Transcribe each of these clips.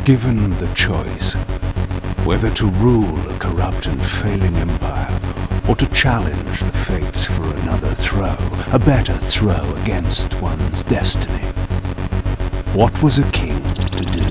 Given the choice, whether to rule a corrupt and failing empire, or to challenge the fates for another throw, a better throw against one's destiny, what was a king to do?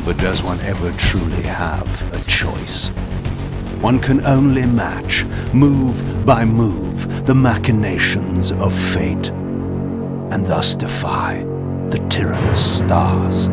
But does one ever truly have a choice? One can only match, move by move, the machinations of fate, and thus defy the tyrannous stars.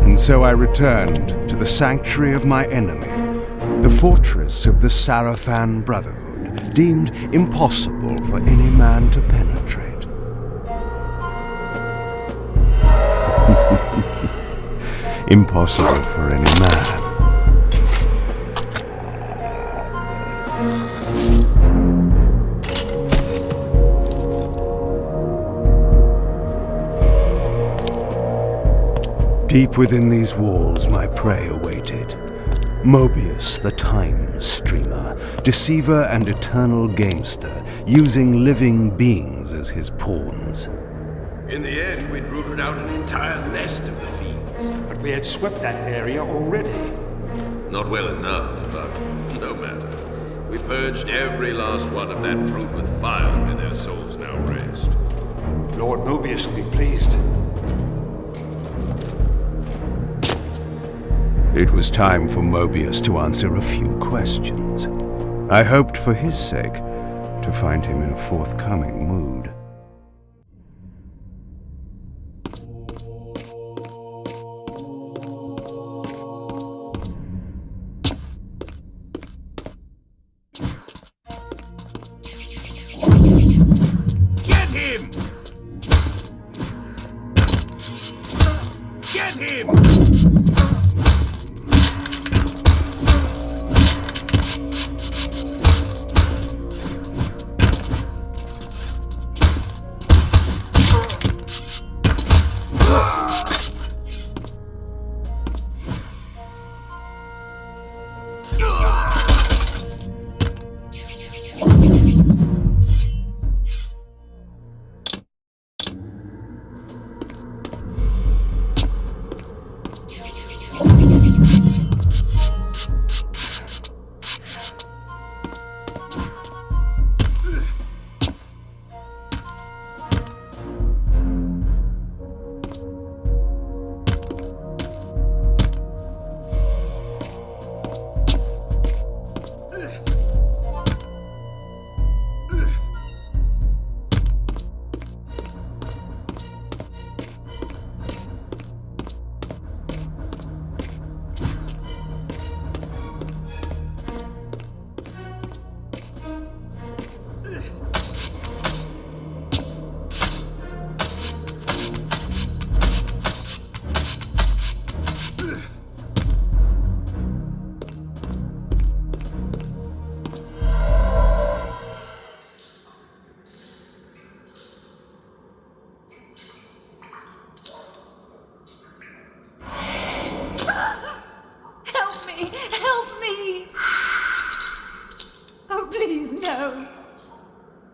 And so I returned to the sanctuary of my enemy, the fortress of the Sarafan Brotherhood, deemed impossible for any man to penetrate. Impossible for any man. Deep within these walls my prey awaited. Mobius, the time streamer, deceiver and eternal gamester, using living beings as his pawns. In the end, we'd rooted out an entire nest of the fiends. But we had swept that area already. Not well enough, but no matter. We purged every last one of that brood with fire, and their souls now rest. Lord Mobius will be pleased. It was time for Mobius to answer a few questions. I hoped for his sake to find him in a forthcoming mood. Get him! Get him!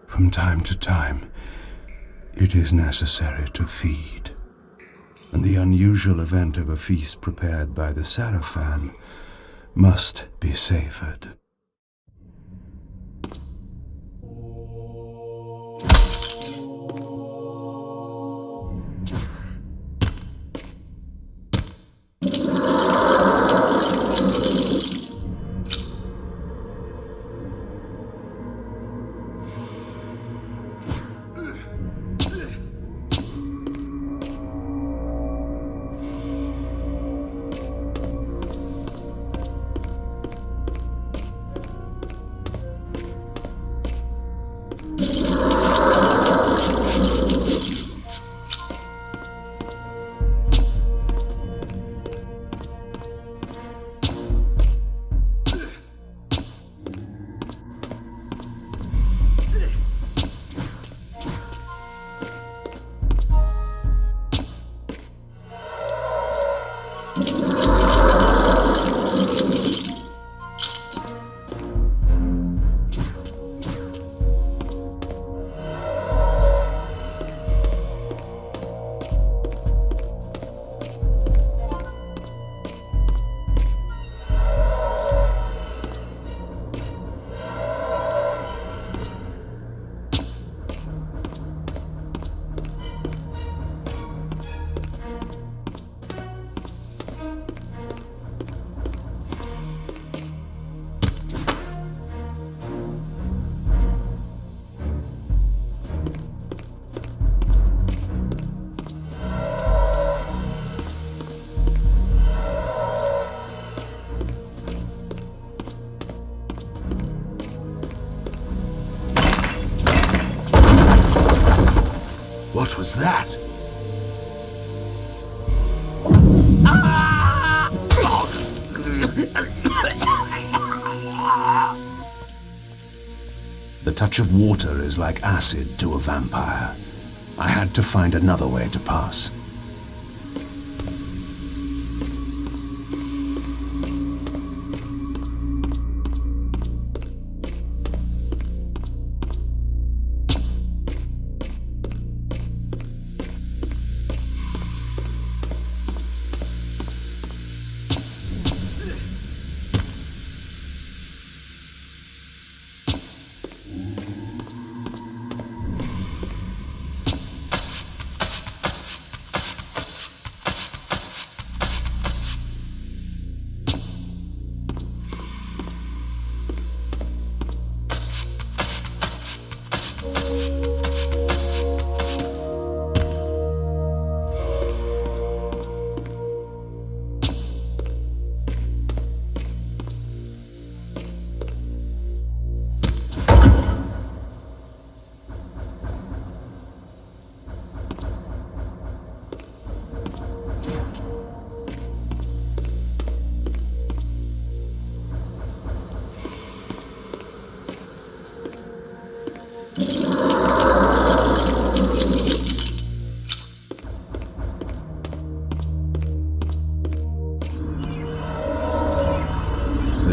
From time to time, it is necessary to feed. and the unusual event of a feast prepared by the Sarafan must be savored. What was that? The touch of water is like acid to a vampire. I had to find another way to pass.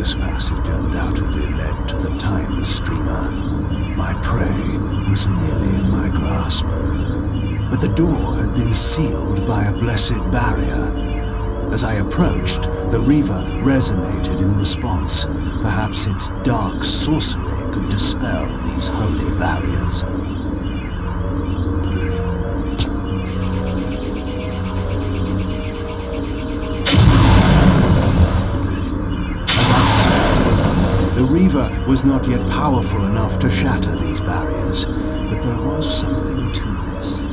This passage undoubtedly led to the time streamer. My prey was nearly in my grasp. But the door had been sealed by a blessed barrier. As I approached, the Reaver resonated in response. Perhaps its dark sorcery could dispel these holy barriers. The Reaver was not yet powerful enough to shatter these barriers, but there was something to this.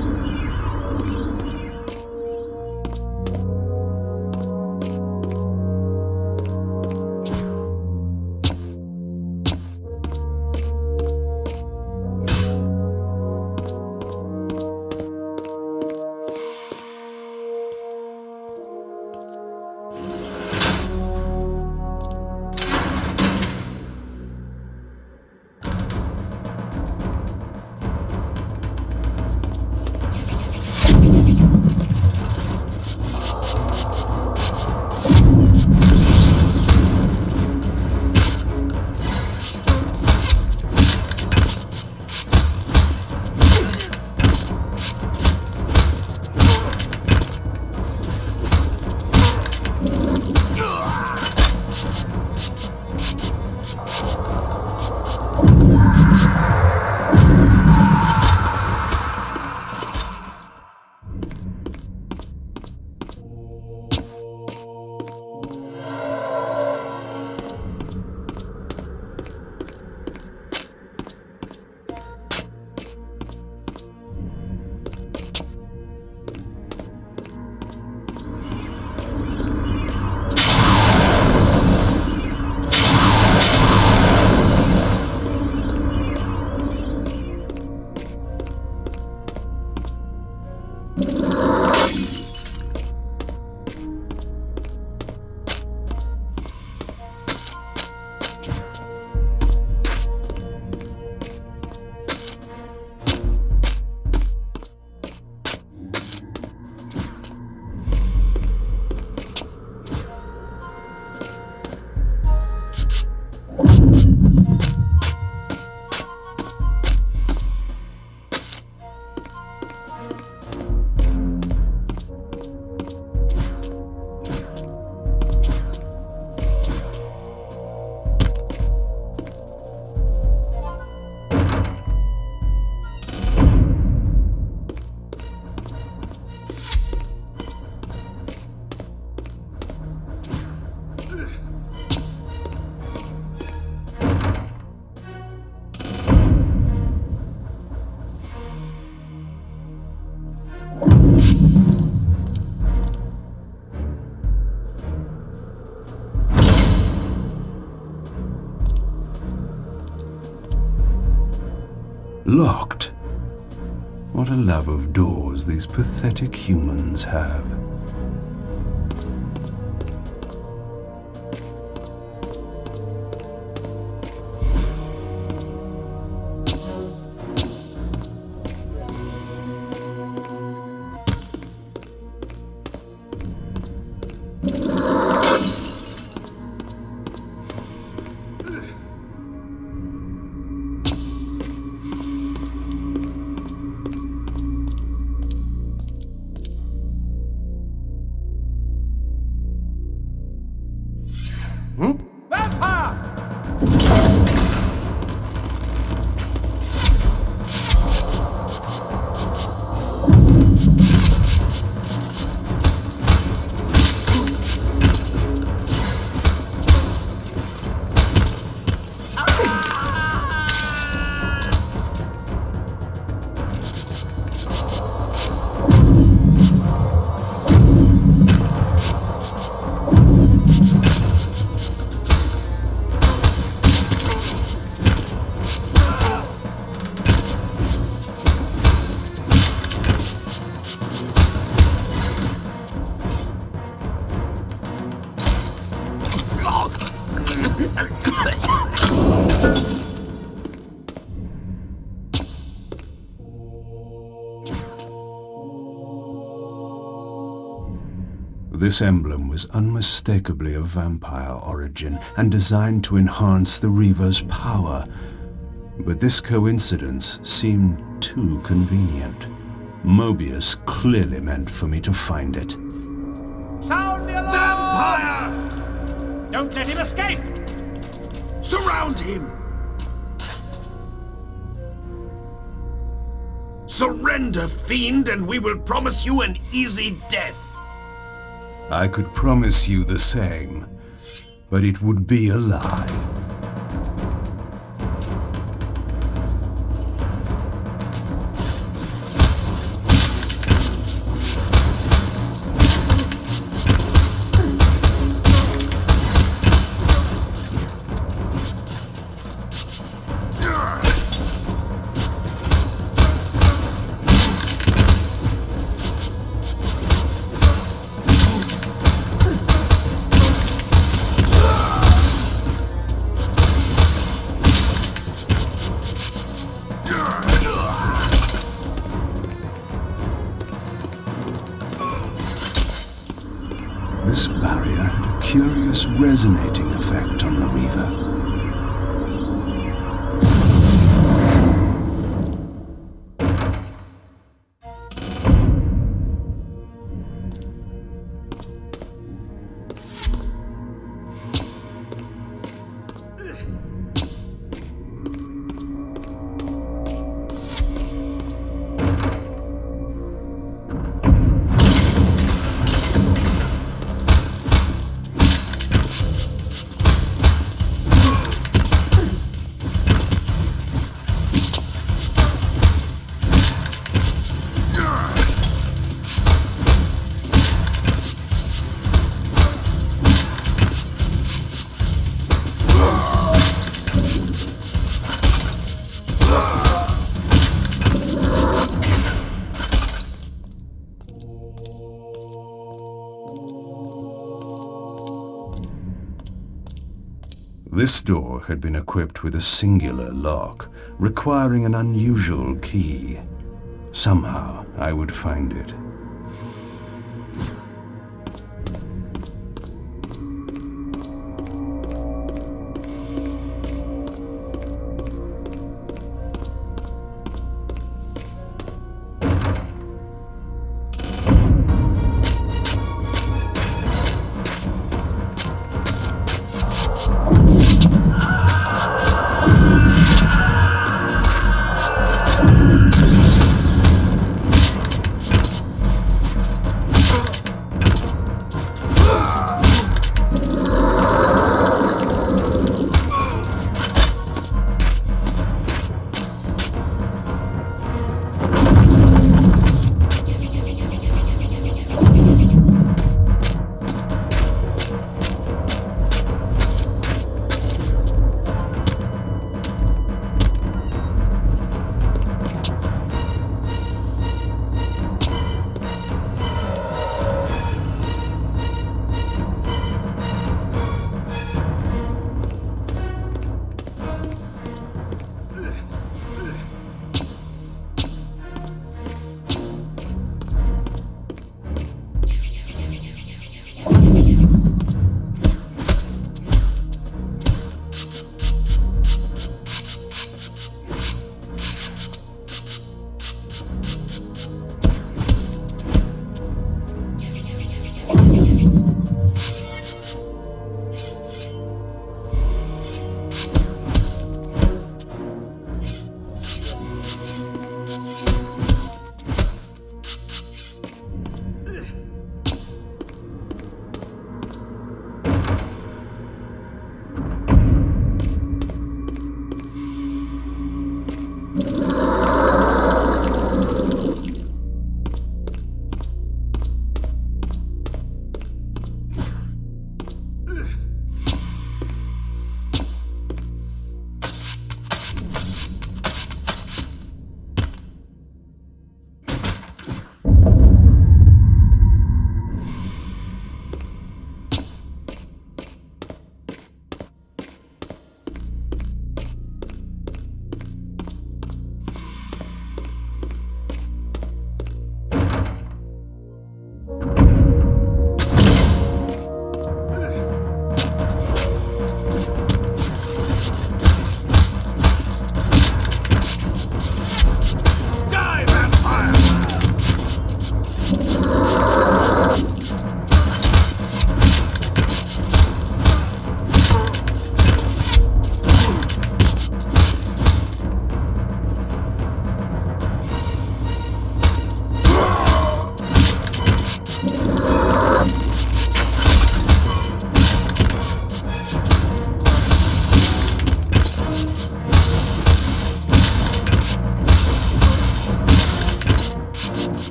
Locked. What a love of doors these pathetic humans have. This emblem was unmistakably of vampire origin and designed to enhance the Reaver's power. But this coincidence seemed too convenient. Mobius clearly meant for me to find it. Sound the alarm! Vampire! Don't let him escape! Surround him! Surrender, fiend, and we will promise you an easy death. I could promise you the same, but it would be a lie. This barrier had a curious resonating effect on the Reaver. This door had been equipped with a singular lock, requiring an unusual key. Somehow, I would find it.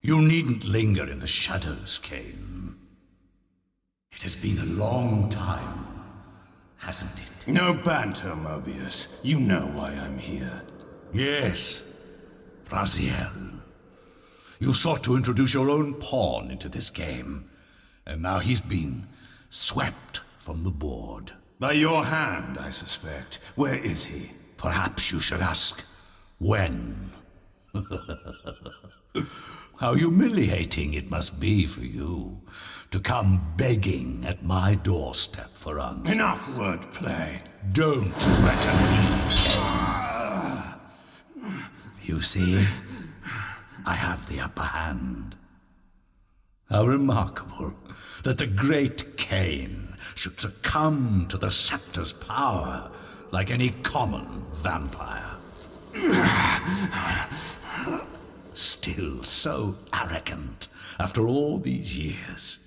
You needn't linger in the shadows, Kain. It has been a long time, hasn't it? No banter, Mobius. You know why I'm here. Yes, Raziel. You sought to introduce your own pawn into this game, and now he's been swept from the board. By your hand, I suspect. Where is he? Perhaps you should ask, when? How humiliating it must be for you to come begging at my doorstep for answers. Enough wordplay. Don't threaten me. You see, I have the upper hand. How remarkable that the great Kain should succumb to the scepter's power like any common vampire. Still so arrogant after all these years,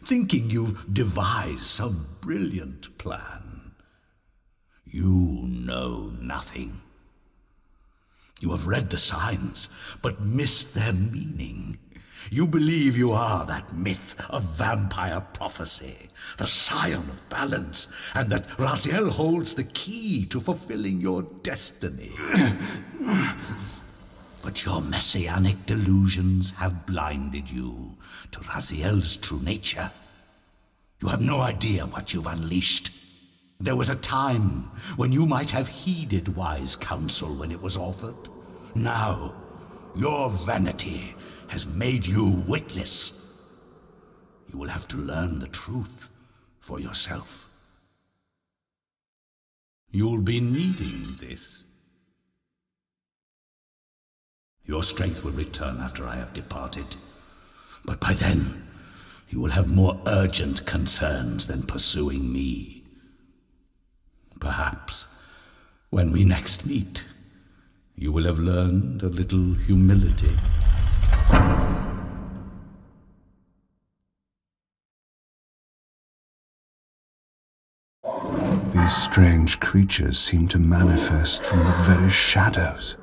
thinking you've devised some brilliant plan. You know nothing. You have read the signs, but missed their meaning. You believe you are that myth of vampire prophecy, the scion of balance, and that Raziel holds the key to fulfilling your destiny. But your messianic delusions have blinded you to Raziel's true nature. You have no idea what you've unleashed. There was a time when you might have heeded wise counsel when it was offered. Now, your vanity has made you witless. You will have to learn the truth for yourself. You'll be needing this. Your strength will return after I have departed. But by then, you will have more urgent concerns than pursuing me. Perhaps, when we next meet, you will have learned a little humility. These strange creatures seem to manifest from the very shadows.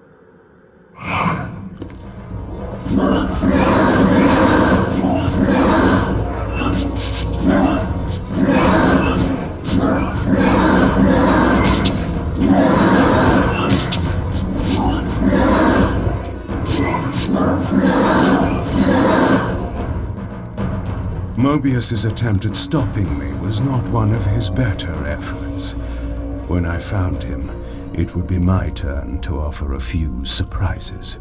Mobius's attempt at stopping me was not one of his better efforts. When I found him, it would be my turn to offer a few surprises.